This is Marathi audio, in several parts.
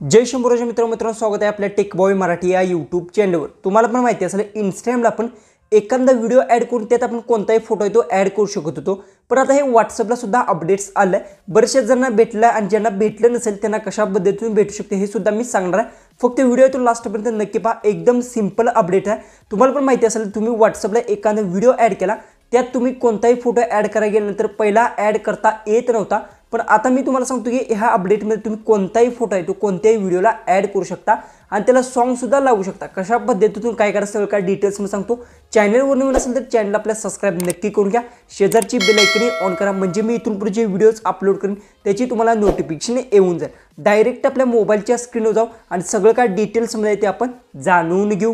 जय शंभूराज मित्रांनो स्वागत आहे आपल्या टेक बॉय मराठी या यूट्यूब चॅनलवर। तुम्हाला पण माहिती असेल इंस्टाग्रामला आपण एखादा व्हिडिओ ॲड करून त्यात आपण कोणताही फोटो आहे तो ॲड करू शकत होतो, पण आता हे व्हॉट्सअपला सुद्धा अपडेट्स आले। बरेचशा जणांना भेटलं आणि ज्यांना भेटलं नसेल त्यांना कशा पद्धतीने भेटू शकते हे सुद्धा मी सांगणार आहे। फक्त व्हिडिओतून लास्टपर्यंत नक्की पहा, एकदम सिंपल अपडेट आहे। तुम्हाला पण माहिती असेल तुम्ही व्हॉट्सअपला एखादा व्हिडिओ ॲड केला त्यात तुम्ही कोणताही फोटो ॲड करायला गेल्यानंतर पहिला ॲड करता येत नव्हता, पण आता मी तुम्हाला सांगतो की ह्या अपडेटमध्ये तुम्ही कोणताही फोटो आहे तो कोणत्याही व्हिडिओला ॲड करू शकता आणि त्याला सॉन्ग सुद्धा लावू शकता। कशा पद्धतीतून काय करायचं सगळं काय डिटेल्स मी सांगतो। चॅनलवर नवीन असेल तर चॅनल आपल्या सबस्क्राइब नक्की करून घ्या, शेजारची बेल आयकन ऑन करा म्हणजे मी इथून पुढे जे व्हिडिओज अपलोड करेन त्याची तुम्हाला नोटिफिकेशन येऊन जाईल। डायरेक्ट आपल्या मोबाईलच्या स्क्रीनवर जाऊ आणि सगळं काय डिटेल्स मध्ये ते आपण जाणून घेऊ।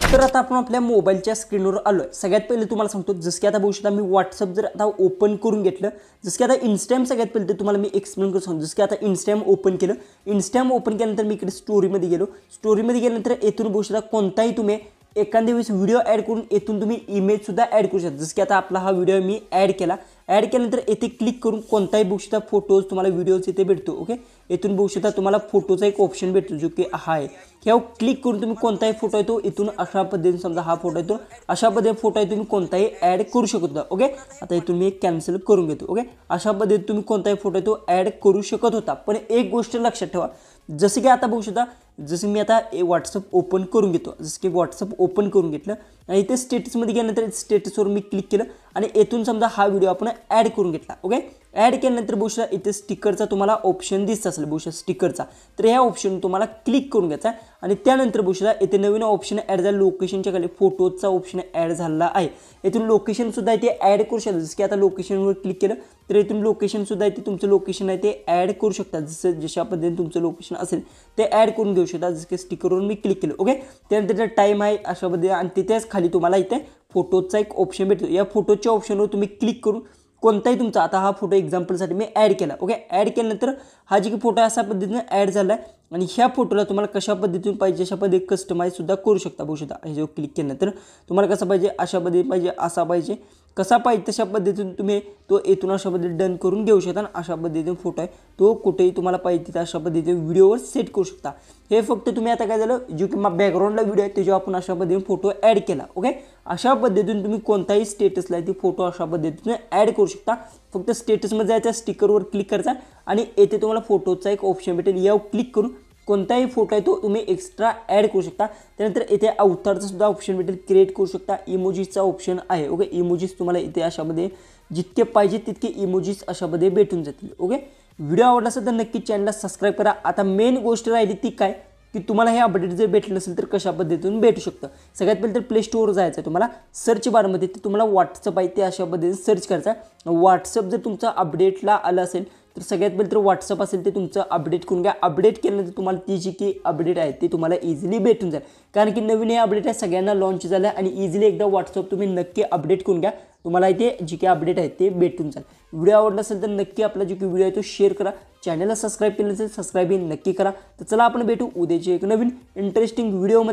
तर आता आपण आपल्या मोबाईलच्या स्क्रीनवर आलो आहे। सगळ्यात पहिले तुम्हाला सांगतो जसं की आता बघू शकता मी व्हॉट्सअप जर आता ओपन करून घेतलं, जसं की आता इंस्टाग्राम सगळ्यात पहिले तुम्हाला मी एक्सप्लेन करून सांगतो। जसं की आता इंस्टाग्राम ओपन केलं, इंस्टाग्राम ओपन केल्यानंतर मी इकडे स्टोरीमध्ये गेलो, स्टोरीमध्ये गेल्यानंतर येथून बघू शकता कोणताही तुम्ही एखाद्या वेळेस व्हिडिओ ॲड करून येथून तुम्ही इमेज सुद्धा ॲड करू शकता। जसं की आता आपला हा व्हिडिओ मी ॲड केल्यानंतर येथे क्लिक करून कोणताही बघू शकता फोटोज तुम्हाला व्हिडिओज इथे भेटतो। ओके, येथून बघू शकता तुम्हाला फोटोचा एक ऑप्शन भेटतो जो की हा आहे, ह्यावर क्लिक करून तुम्ही कोणताही फोटो आहे तो इथून अशा पद्धतीने समजा हा फोटो आहे तो अशा पद्धतीने फोटो आहे तुम्ही कोणताही ॲड करू शकता। ओके, आता इथून मी एक कॅन्सल करून घेतो। ओके, अशा पद्धतीने तुम्ही कोणताही फोटो आहे तो ॲड करू शकत होता, पण एक गोष्ट लक्षात ठेवा जसं की आता बघू शकता जसं मी आता व्हॉट्सअप ओपन करून घेतो, जसं की व्हॉट्सअप ओपन करून घेतलं आणि इथे स्टेटसमध्ये गेल्यानंतर स्टेटसवर मी क्लिक केलं आणि येथून समजा हा व्हिडिओ आपण ॲड करून घेतला। ओके, ॲड केल्यानंतर बघू शकता इथे स्टिकरचा तुम्हाला ऑप्शन दिसत असेल बघू शकता स्टिकरचा, तर ह्या ऑप्शन तुम्हाला क्लिक करून घ्यायचा आणि त्यानंतर बघू शकता इथे नवीन ऑप्शन ॲड झाला, लोकेशनच्या खाली फोटोचा ऑप्शन ॲड झाला आहे। इथून लोकेशन सुद्धा इथे ॲड करू शकता, जसं की आता लोकेशनवर क्लिक केलं तर इथून लोकेशन सुद्धा इथे तुमचं लोकेशन आहे ते ॲड करू शकता, जशा पद्धतीने तुमचं लोकेशन असेल ते ॲड करून घेऊ शकता। जसं की स्टिकरवर मी क्लिक केलं। ओके, त्यानंतर टाईम आहे अशा पद्धतीने आणि तिथेच खाली तुम्हाला इथे फोटोचा एक ऑप्शन भेटतो, या फोटोच्या ऑप्शनवर तुम्ही क्लिक करून कोणताही तुमचा आता हा फोटो एक्झाम्पलसाठी मी ॲड केला। ओके, ॲड केल्यानंतर हा जी फोटो अशा पद्धतीने ॲड झाला आहे आणि ह्या फोटोला तुम्हाला कशा पद्धतीने पाहिजे अशा पद्धतीने कस्टमाइज सुद्धा करू शकता। बघू शकता ह्याच्यावर क्लिक केल्यानंतर तुम्हाला कसा पाहिजे अशा पद्धतीने पाहिजे असा पाहिजे कसा पाहिजे तशा पद्धतीने तुम्ही तो येथून अशा पद्धतीने डन करून घेऊ शकता आणि अशा पद्धतीने फोटो आहे तो कुठेही तुम्हाला पाहिजे तिथे अशा पद्धतीने व्हिडिओवर सेट करू शकता। हे फक्त तुम्ही आता काय झालं जो की बॅकग्राऊंडला व्हिडिओ आहे त्याच्यावर आपण अशा पद्धतीने फोटो ॲड केला। ओके, अशा पद्धतीने तुम्ही कोणताही स्टेटसला ती फोटो अशा पद्धतीने ॲड करू शकता। फक्त स्टेटसमध्ये जायचं, स्टिकरवर क्लिक करायचा आणि येथे तुम्हाला फोटोचा एक ऑप्शन भेटेल, यावर क्लिक करून कोणताही फोटो आहे तो तुम्ही एक्स्ट्रा ॲड करू शकता। त्यानंतर इथे अवतारचा सुद्धा ऑप्शन भेटेल, क्रिएट करू शकता। इमोजीचा ऑप्शन आहे। ओके, इमोजीज तुम्हाला इथे अशामध्ये जितके पाहिजे तितके इमोजीज अशामध्ये भेटून जातील। ओके, व्हिडिओ आवडला असेल तर नक्की चॅनलला सबस्क्राईब करा। आता मेन गोष्ट राहिली ती काय की तुम्हाला हे अपडेट जर भेटलं नसेल तर कशा पद्धतीतून भेटू शकतं। सगळ्यात पहिले तर प्ले स्टोअर जायचं आहे, तुम्हाला सर्च बारमध्ये ते तुम्हाला व्हॉट्सअप आहे ते अशा पद्धतीने सर्च करायचं आहे। व्हॉट्सअप जर तुमचा अपडेटला आलं असेल तर सगळ्यात पहिले तर व्हॉट्सअप असेल ते तुमचं अपडेट करून घ्या। अपडेट केल्यानंतर तुम्हाला ती जी की अपडेट आहे ते तुम्हाला इझिली भेटून जाईल, कारण की नवीन हे अपडेट आहे सगळ्यांना लॉन्च झालं आहे आणि इझिली एकदा व्हॉट्सअप तुम्ही नक्की अपडेट करून घ्या, तुम्हाला इथे जी काही अपडेट आहे ते भेटून जाईल। व्हिडिओ आवडला असेल तर नक्की आपला जो की व्हिडिओ आहे तो शेअर करा, चॅनलला सबस्क्राईब केलं असेल सबस्क्राईब नक्की करा। तर चला आपण भेटू उद्याच्या एक नवीन इंटरेस्टिंग व्हिडिओमध्ये।